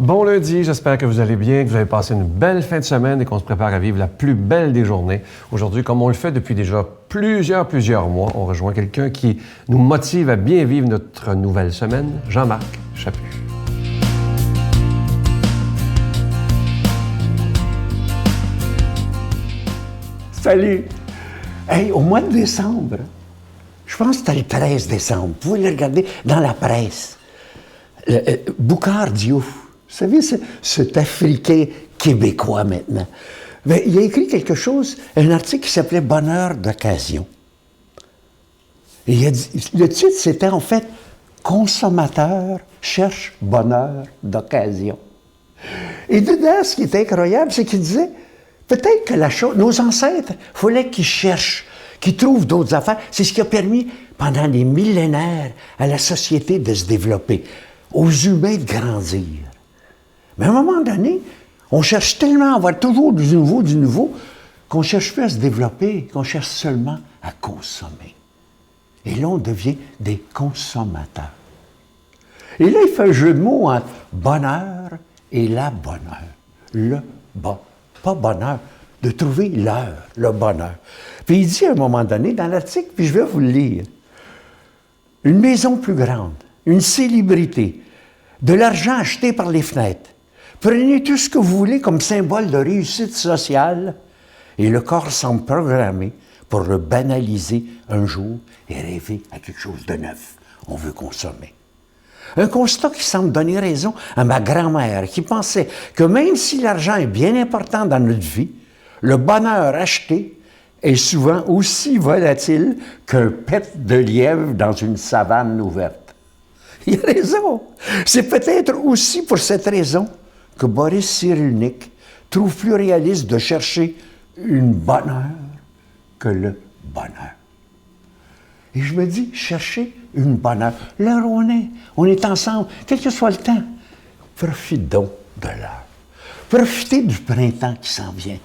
Bon lundi, j'espère que vous allez bien, que vous avez passé une belle fin de semaine et qu'on se prépare à vivre la plus belle des journées. Aujourd'hui, comme on le fait depuis déjà plusieurs mois, on rejoint quelqu'un qui nous motive à bien vivre notre nouvelle semaine, Jean-Marc Chaput. Salut! Hey, au mois de décembre, je pense que c'était le 13 décembre, vous pouvez le regarder dans la presse. Boucard Diouf, vous savez, cet Africain québécois maintenant, bien, il a écrit quelque chose, un article qui s'appelait « Bonheur d'occasion ». Et il a dit, le titre, c'était en fait « Consommateur cherche bonheur d'occasion ». Et dedans, ce qui était incroyable, c'est qu'il disait « Peut-être que la chose, nos ancêtres, il fallait qu'ils cherchent, qu'ils trouvent d'autres affaires. C'est ce qui a permis, pendant des millénaires, à la société de se développer, aux humains de grandir. Mais à un moment donné, on cherche tellement à avoir toujours du nouveau, qu'on ne cherche plus à se développer, qu'on cherche seulement à consommer. Et là, on devient des consommateurs. Et là, il fait un jeu de mots entre bonheur et la bonheur. Le bon. Pas bonheur, de trouver l'heure, le bonheur. Puis il dit à un moment donné dans l'article, puis je vais vous le lire, une maison plus grande, une célébrité, de l'argent acheté par les fenêtres. Prenez tout ce que vous voulez comme symbole de réussite sociale et le corps semble programmé pour le banaliser un jour et rêver à quelque chose de neuf. On veut consommer. Un constat qui semble donner raison à ma grand-mère qui pensait que même si l'argent est bien important dans notre vie, le bonheur acheté est souvent aussi volatile qu'un pet de lièvre dans une savane ouverte. Il a raison. C'est peut-être aussi pour cette raison que Boris Cyrulnik trouve plus réaliste de chercher une bonheur que le bonheur. Et je me dis, chercher une bonheur. L'heure où on est ensemble, quel que soit le temps, profite donc de l'heure. Profitez du printemps qui s'en vient.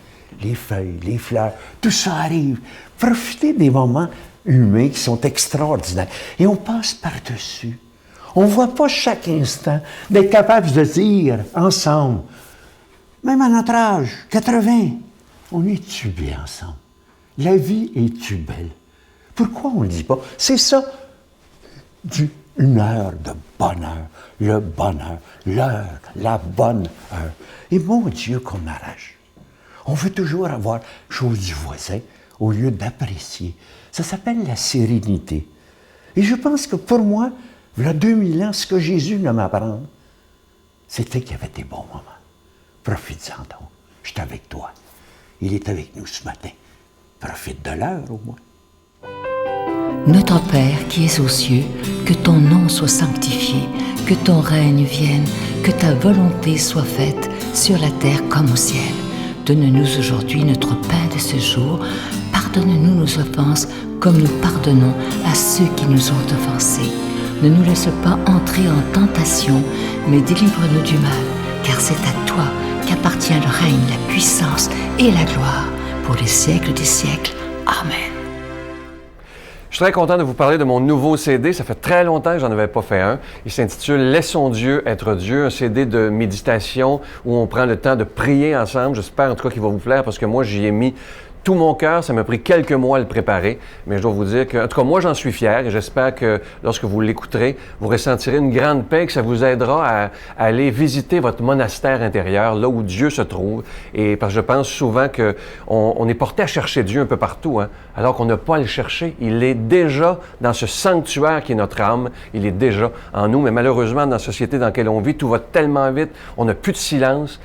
Les feuilles, les fleurs, tout ça arrive. Profitez des moments humains qui sont extraordinaires. Et on passe par-dessus. On ne voit pas chaque instant d'être capable de dire ensemble, même à notre âge, 80, on est-tu bien ensemble? La vie est-tu belle? Pourquoi on ne le dit pas? C'est ça, une heure de bonheur, le bonheur, l'heure, la bonne heure. Et mon Dieu qu'on arrache. On veut toujours avoir chose du voisin au lieu d'apprécier. Ça s'appelle la sérénité. Et je pense que pour moi, il y a 2000 ans, ce que Jésus ne m'apprend, c'était qu'il y avait des bons moments. Profite-en donc. Je suis avec toi. Il est avec nous ce matin. Profite de l'heure au moins. Notre Père qui es aux cieux, que ton nom soit sanctifié, que ton règne vienne, que ta volonté soit faite sur la terre comme au ciel. Donne-nous aujourd'hui notre pain de ce jour. Pardonne-nous nos offenses comme nous pardonnons à ceux qui nous ont offensés. Ne nous laisse pas entrer en tentation, mais délivre-nous du mal, car c'est à toi qu'appartient le règne, la puissance et la gloire pour les siècles des siècles. Amen. Je suis très content de vous parler de mon nouveau CD. Ça fait très longtemps que j'en avais pas fait un. Il s'intitule « Laissons Dieu être Dieu », un CD de méditation où on prend le temps de prier ensemble. J'espère en tout cas qu'il va vous plaire parce que moi, j'y ai mis tout mon cœur. Ça m'a pris quelques mois à le préparer, mais je dois vous dire que, en tout cas, moi, j'en suis fier et j'espère que lorsque vous l'écouterez, vous ressentirez une grande paix, que ça vous aidera à aller visiter votre monastère intérieur, là où Dieu se trouve. Et parce que je pense souvent qu'on est porté à chercher Dieu un peu partout, hein, alors qu'on n'a pas à le chercher. Il est déjà dans ce sanctuaire qui est notre âme. Il est déjà en nous, mais malheureusement, dans la société dans laquelle on vit, tout va tellement vite, on n'a plus de silence.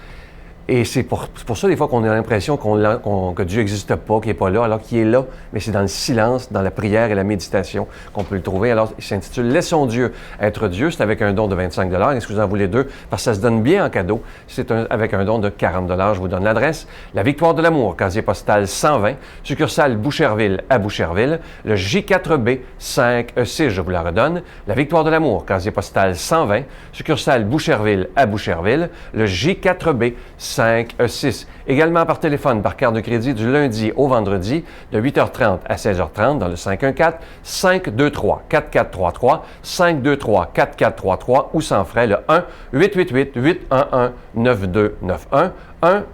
Et c'est pour ça, des fois, qu'on a l'impression que Dieu n'existe pas, qu'il n'est pas là, alors qu'il est là, mais c'est dans le silence, dans la prière et la méditation qu'on peut le trouver. Alors, il s'intitule « Laissons Dieu être Dieu ». C'est avec un don de 25 $. Est-ce que vous en voulez deux? Parce que ça se donne bien en cadeau. C'est avec un don de 40 $. Je vous donne l'adresse. La Victoire de l'amour, casier postal 120, succursale Boucherville à Boucherville. Le J4B 5E6, je vous la redonne. La Victoire de l'amour, casier postal 120, succursale Boucherville à Boucherville. Le J4B 5-6. Également par téléphone, par carte de crédit du lundi au vendredi de 8h30 à 16h30 dans le 514-523-4433, 523-4433 ou sans frais le 1-888-811-9291,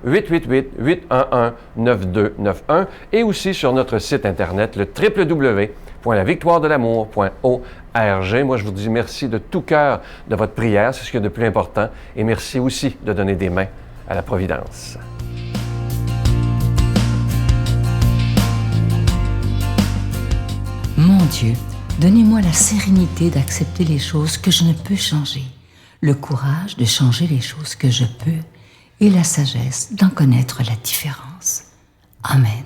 1-888-811-9291 et aussi sur notre site internet le www.lavictoiredelamour.org. Moi, je vous dis merci de tout cœur de votre prière, c'est ce qu'il y a de plus important, et merci aussi de donner des mains à la Providence. Mon Dieu, donnez-moi la sérénité d'accepter les choses que je ne peux changer, le courage de changer les choses que je peux et la sagesse d'en connaître la différence. Amen.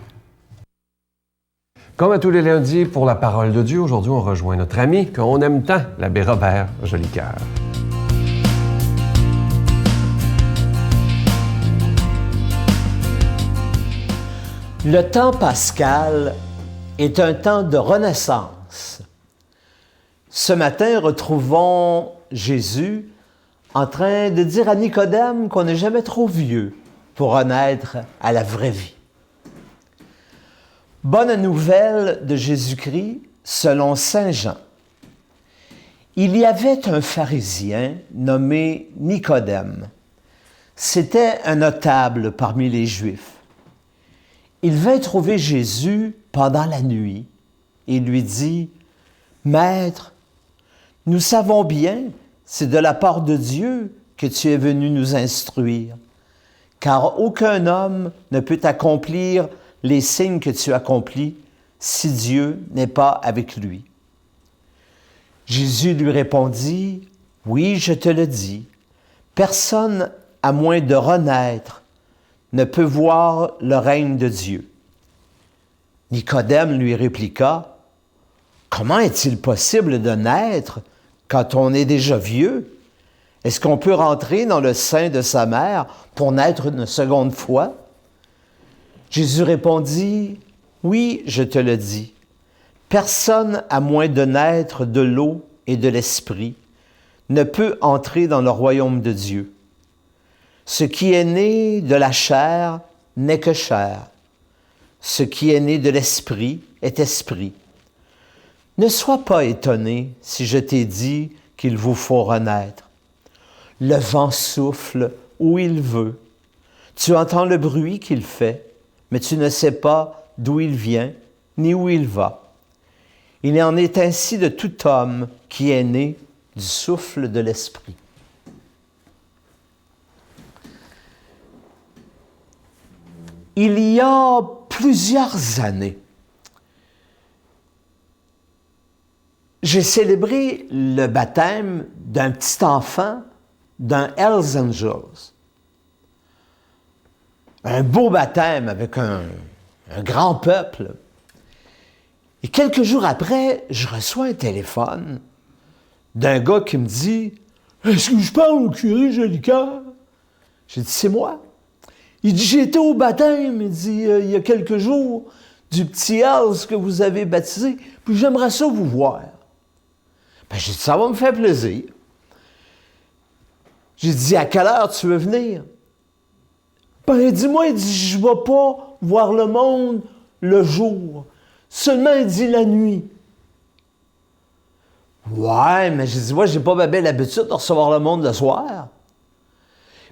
Comme à tous les lundis, pour la parole de Dieu, aujourd'hui, on rejoint notre ami qu'on aime tant, l'abbé Robert Jolicoeur. Le temps pascal est un temps de renaissance. Ce matin, retrouvons Jésus en train de dire à Nicodème qu'on n'est jamais trop vieux pour renaître à la vraie vie. Bonne nouvelle de Jésus-Christ selon Saint Jean. Il y avait un pharisien nommé Nicodème. C'était un notable parmi les Juifs. Il vint trouver Jésus pendant la nuit et lui dit, « Maître, nous savons bien, c'est de la part de Dieu que tu es venu nous instruire, car aucun homme ne peut accomplir les signes que tu accomplis si Dieu n'est pas avec lui. » Jésus lui répondit, « Oui, je te le dis, personne, à moins de renaître, ne peut voir le règne de Dieu. » Nicodème lui répliqua, « Comment est-il possible de naître quand on est déjà vieux? Est-ce qu'on peut rentrer dans le sein de sa mère pour naître une seconde fois? » Jésus répondit, « Oui, je te le dis, personne, à moins de naître de l'eau et de l'esprit, ne peut entrer dans le royaume de Dieu. Ce qui est né de la chair n'est que chair. Ce qui est né de l'esprit est esprit. Ne sois pas étonné si je t'ai dit qu'il vous faut renaître. Le vent souffle où il veut. Tu entends le bruit qu'il fait, mais tu ne sais pas d'où il vient ni où il va. Il en est ainsi de tout homme qui est né du souffle de l'esprit. » Il y a plusieurs années, j'ai célébré le baptême d'un petit enfant d'un Hells Angels. Un beau baptême avec un grand peuple. Et quelques jours après, je reçois un téléphone d'un gars qui me dit « Est-ce que je parle au curé Jolicoeur? » J'ai dit « C'est moi. » Il dit, j'étais au baptême, il dit, il y a quelques jours, du petit Hells que vous avez baptisé, puis j'aimerais ça vous voir. Ben, j'ai dit, ça va me faire plaisir. J'ai dit, à quelle heure tu veux venir? Ben, dis-moi, il dit, je ne vais pas voir le monde le jour, seulement, il dit, la nuit. Ouais, mais j'ai dit, moi, j'ai pas bien l'habitude de recevoir le monde le soir.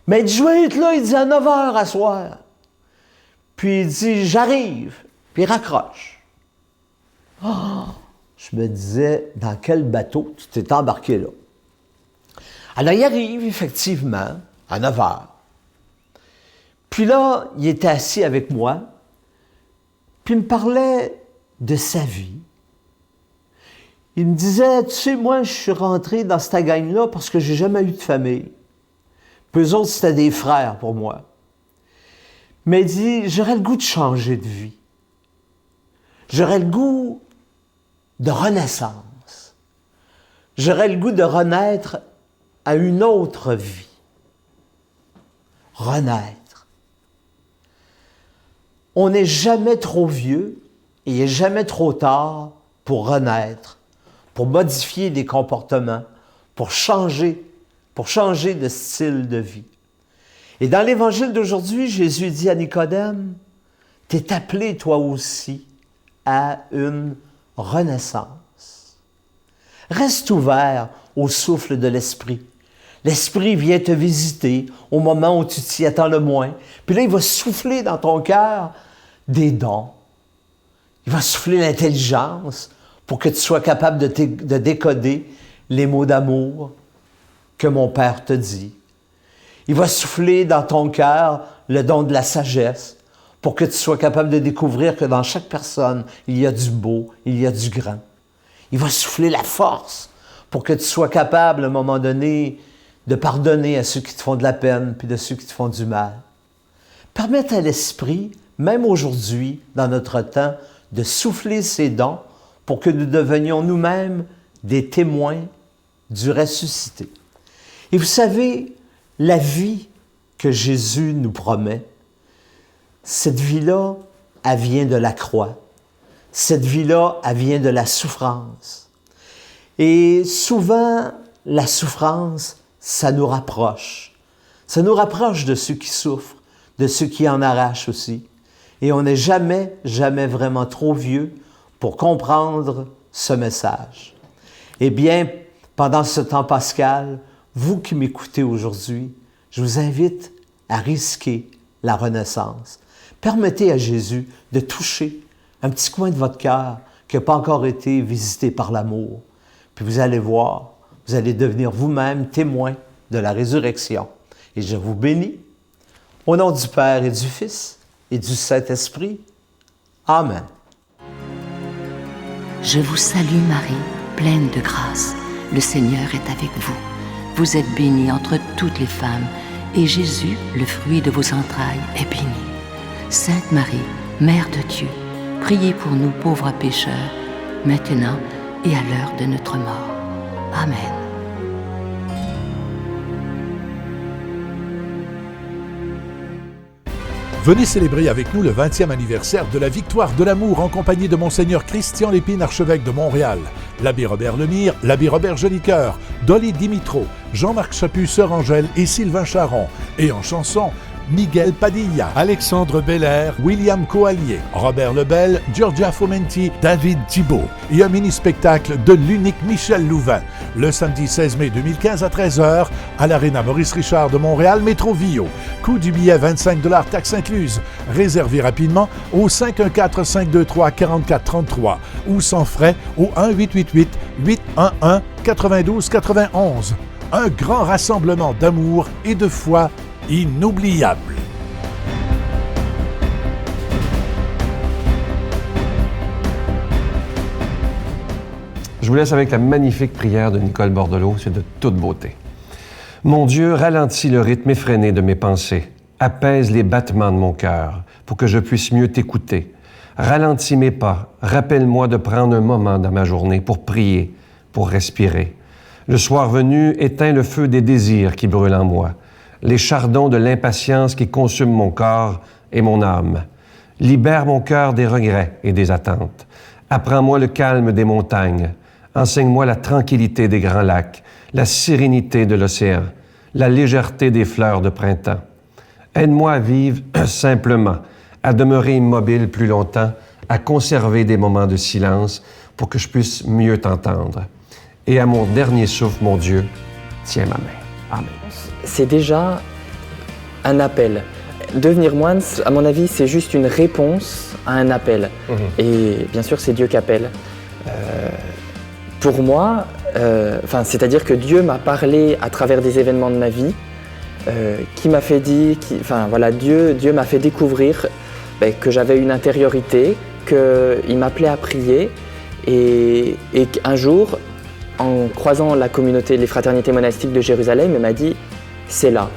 Mais il dit, je vais être là, il dit, à 9h à soir. Puis il dit, j'arrive. Puis il raccroche. Oh, je me disais, dans quel bateau tu t'es embarqué là? Alors il arrive, effectivement, à 9h. Puis là, il était assis avec moi, puis il me parlait de sa vie. Il me disait, tu sais, moi, je suis rentré dans cette gang-là parce que j'ai jamais eu de famille. Puis eux autres, c'était des frères pour moi. Mais il dit, j'aurais le goût de changer de vie. J'aurais le goût de renaissance. J'aurais le goût de renaître à une autre vie. Renaître. On n'est jamais trop vieux et il n'est jamais trop tard pour renaître, pour modifier des comportements, pour changer de style de vie. Et dans l'Évangile d'aujourd'hui, Jésus dit à Nicodème, « T'es appelé toi aussi à une renaissance. » Reste ouvert au souffle de l'Esprit. L'Esprit vient te visiter au moment où tu t'y attends le moins. Puis là, il va souffler dans ton cœur des dons. Il va souffler l'intelligence pour que tu sois capable de décoder les mots d'amour que mon Père te dit. Il va souffler dans ton cœur le don de la sagesse pour que tu sois capable de découvrir que dans chaque personne, il y a du beau, il y a du grand. Il va souffler la force pour que tu sois capable, à un moment donné, de pardonner à ceux qui te font de la peine puis de ceux qui te font du mal. Permette à l'Esprit, même aujourd'hui, dans notre temps, de souffler ses dons pour que nous devenions nous-mêmes des témoins du ressuscité. Et vous savez, la vie que Jésus nous promet, cette vie-là, elle vient de la croix. Cette vie-là, elle vient de la souffrance. Et souvent, la souffrance, ça nous rapproche. Ça nous rapproche de ceux qui souffrent, de ceux qui en arrachent aussi. Et on n'est jamais, jamais vraiment trop vieux pour comprendre ce message. Eh bien, pendant ce temps pascal, vous qui m'écoutez aujourd'hui, je vous invite à risquer la renaissance. Permettez à Jésus de toucher un petit coin de votre cœur qui n'a pas encore été visité par l'amour. Puis vous allez voir, vous allez devenir vous-même témoin de la résurrection. Et je vous bénis, au nom du Père et du Fils et du Saint-Esprit. Amen. Je vous salue Marie, pleine de grâce. Le Seigneur est avec vous. Vous êtes bénie entre toutes les femmes, et Jésus, le fruit de vos entrailles, est béni. Sainte Marie, Mère de Dieu, priez pour nous pauvres pécheurs, maintenant et à l'heure de notre mort. Amen. Venez célébrer avec nous le 20e anniversaire de la victoire de l'amour en compagnie de Monseigneur Christian Lépine, archevêque de Montréal, l'abbé Robert Lemire, l'abbé Robert Jolicoeur, Dolly Dimitro, Jean-Marc Chaput, Sœur Angèle et Sylvain Charon. Et en chanson, Miguel Padilla, Alexandre Belair, William Coallier, Robert Lebel, Giorgia Fomenti, David Thibault et un mini-spectacle de l'unique Michel Louvain, le samedi 16 mai 2015 à 13h à l'Arena Maurice Richard de Montréal, Métro Vio. Coût du billet 25 $, taxes incluses. Réservez rapidement au 514-523-4433 ou sans frais au 1-888-811-9291. Un grand rassemblement d'amour et de foi inoubliable. Je vous laisse avec la magnifique prière de Nicole Bordelot, c'est de toute beauté. Mon Dieu, ralentis le rythme effréné de mes pensées, apaise les battements de mon cœur pour que je puisse mieux t'écouter. Ralentis mes pas, rappelle-moi de prendre un moment dans ma journée pour prier, pour respirer. Le soir venu, éteins le feu des désirs qui brûlent en moi, les chardons de l'impatience qui consument mon corps et mon âme. Libère mon cœur des regrets et des attentes. Apprends-moi le calme des montagnes. Enseigne-moi la tranquillité des grands lacs, la sérénité de l'océan, la légèreté des fleurs de printemps. Aide-moi à vivre simplement, à demeurer immobile plus longtemps, à conserver des moments de silence pour que je puisse mieux t'entendre. Et à mon dernier souffle, mon Dieu, tiens ma main. Amen. C'est déjà un appel. Devenir moine, à mon avis, c'est juste une réponse à un appel. Et bien sûr, c'est Dieu qui appelle. Pour moi, c'est-à-dire que Dieu m'a parlé à travers des événements de ma vie, qui m'a fait dire, Dieu m'a fait découvrir que j'avais une intériorité, qu'il m'appelait à prier, et qu'un jour, en croisant la communauté, les fraternités monastiques de Jérusalem, il m'a dit « c'est là ».